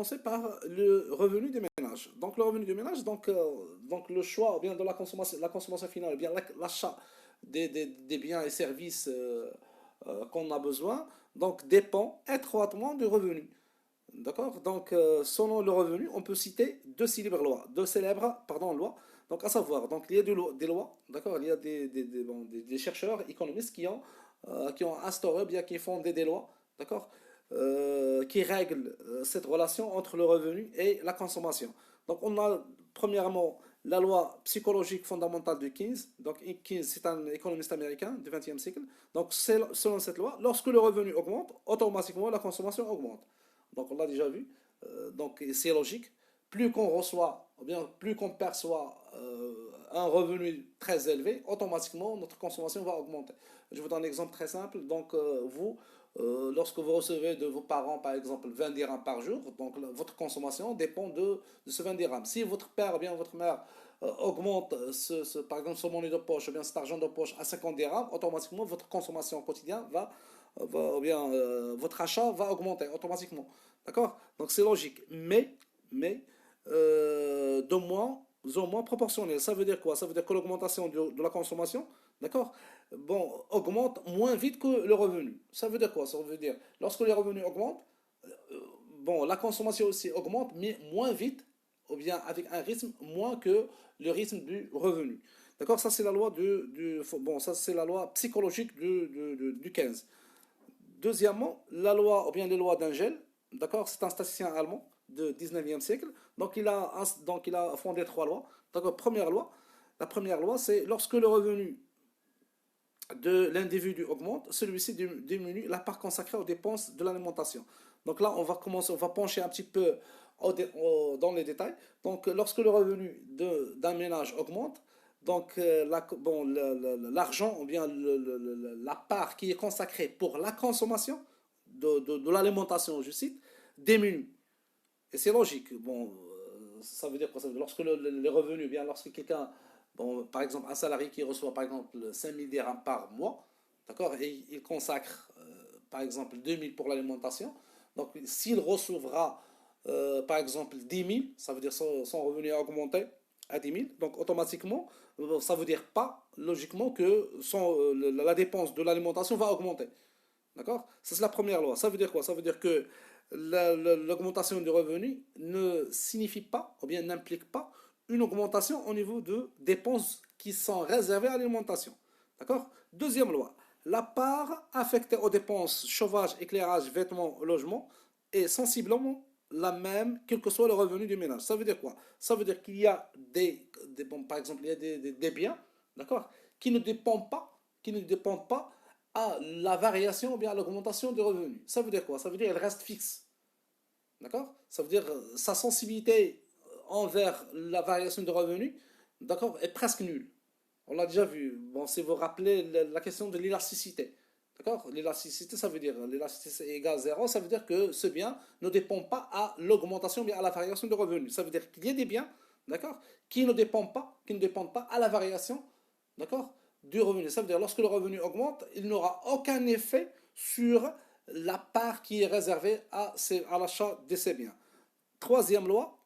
commencer par le revenu des ménages. Donc le revenu des ménages, donc le choix ou bien de la consommation finale, ou bien l'achat des biens et services qu'on a besoin, donc dépend étroitement du revenu. D'accord? Donc, selon le revenu, on peut citer deux célèbres, pardon, lois. Donc, à savoir, donc, il y a des lois, d'accord? Il y a des chercheurs, économistes qui ont instauré, bien qui font des lois, d'accord? Qui règlent cette relation entre le revenu et la consommation. Donc, on a premièrement la loi psychologique fondamentale de Keynes. Donc, Keynes, c'est un économiste américain du XXe siècle. Donc, selon cette loi, lorsque le revenu augmente, automatiquement la consommation augmente. Donc on l'a déjà vu. Donc c'est logique. Plus qu'on reçoit, ou bien plus qu'on perçoit un revenu très élevé, automatiquement notre consommation va augmenter. Je vous donne un exemple très simple. Donc lorsque vous recevez de vos parents, par exemple, 20 dirhams par jour, donc votre consommation dépend de ce 20 dirhams. Si votre père ou bien votre mère augmente par exemple ce monnaie de poche ou bien cet argent de poche à 50 dirhams, automatiquement votre consommation quotidienne ou bien votre achat va augmenter automatiquement. D'accord? Donc c'est logique. Mais de moins en moins proportionnel. Ça veut dire quoi? Ça veut dire que l'augmentation de la consommation, d'accord? Bon, augmente moins vite que le revenu. Ça veut dire quoi? Ça veut dire, lorsque les revenus augmentent, bon, la consommation aussi augmente, mais moins vite, ou bien avec un rythme moins que le rythme du revenu. D'accord? Ça, c'est la loi bon, ça, c'est la loi psychologique du 15. Deuxièmement, la loi, ou bien les lois d'Engel, d'accord, c'est un statisticien allemand du 19e siècle. Donc il a fondé trois lois. Donc, la première loi, c'est lorsque le revenu de l'individu augmente, celui-ci diminue la part consacrée aux dépenses de l'alimentation. Donc là, on va pencher un petit peu dans les détails. Donc, lorsque le revenu d'un ménage augmente, donc bon, l'argent ou bien la part qui est consacrée pour la consommation de l'alimentation, je cite, diminue. Et c'est logique. Bon, ça veut dire quoi? Ça veut dire lorsque les revenus, bien lorsque quelqu'un, bon, par exemple, un salarié qui reçoit par exemple 5 000 dirhams par mois, d'accord, et il consacre par exemple 2 000 pour l'alimentation, donc s'il recevra par exemple 10 000, ça veut dire son revenu a augmenté à 10 000, donc automatiquement, ça veut dire pas logiquement que la dépense de l'alimentation va augmenter. D'accord? Ça, c'est la première loi. Ça veut dire quoi? Ça veut dire que l'augmentation du revenu ne signifie pas, ou bien n'implique pas, une augmentation au niveau de dépenses qui sont réservées à l'alimentation. D'accord? Deuxième loi. La part affectée aux dépenses chauffage, éclairage, vêtements, logement est sensiblement la même, quel que soit le revenu du ménage. Ça veut dire quoi? Ça veut dire qu'il y a bon, par exemple, il y a des biens, d'accord, qui ne dépendent pas à la variation ou bien à l'augmentation des revenus. Ça veut dire quoi? Ça veut dire qu'elle reste fixe. D'accord? Ça veut dire sa sensibilité envers la variation des revenus, d'accord, est presque nulle. On l'a déjà vu. Bon, si vous vous rappelez la question de l'élasticité. D'accord? L'élasticité, ça veut dire l'élasticité égale zéro, ça veut dire que ce bien ne dépend pas à l'augmentation, mais à la variation de revenus. Ça veut dire qu'il y a des biens, d'accord, qui ne dépendent pas à la variation, d'accord, du revenu. Ça veut dire lorsque le revenu augmente, il n'aura aucun effet sur la part qui est réservée à l'achat de ces biens. Troisième loi,